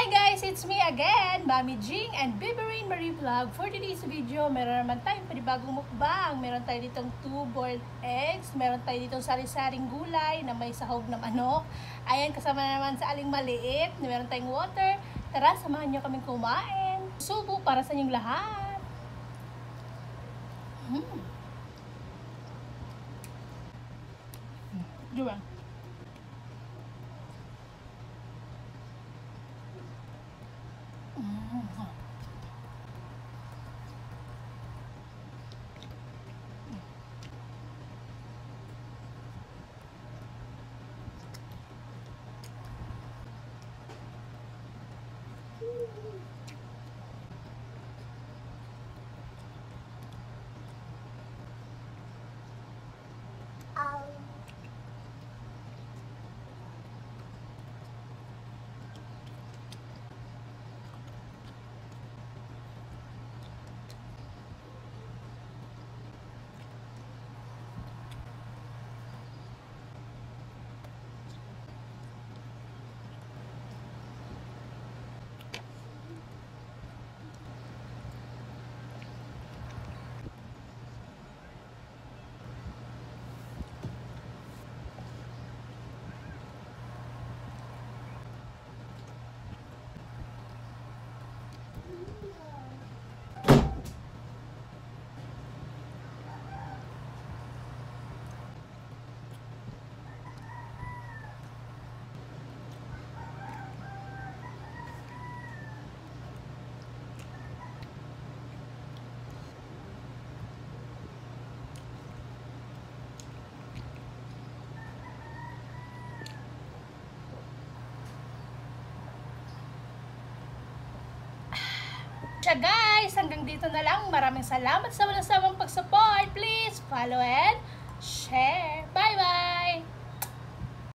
Hi guys! It's me again, Mami Jing and Baby Rain Marie Vlog. For today's video, meron naman tayong panibagong mukbang. Meron tayo ditong 2 boiled eggs. Meron tayo ditong sari-saring gulay na may sahog na manok. Ayan, kasama naman sa aling maliit. Meron tayong water. Tara, samahan nyo kaming kumain. Subo para sa inyong lahat. Diba? Siya guys, hanggang dito na lang. Maraming salamat sa walang sawang pag-support. Please follow and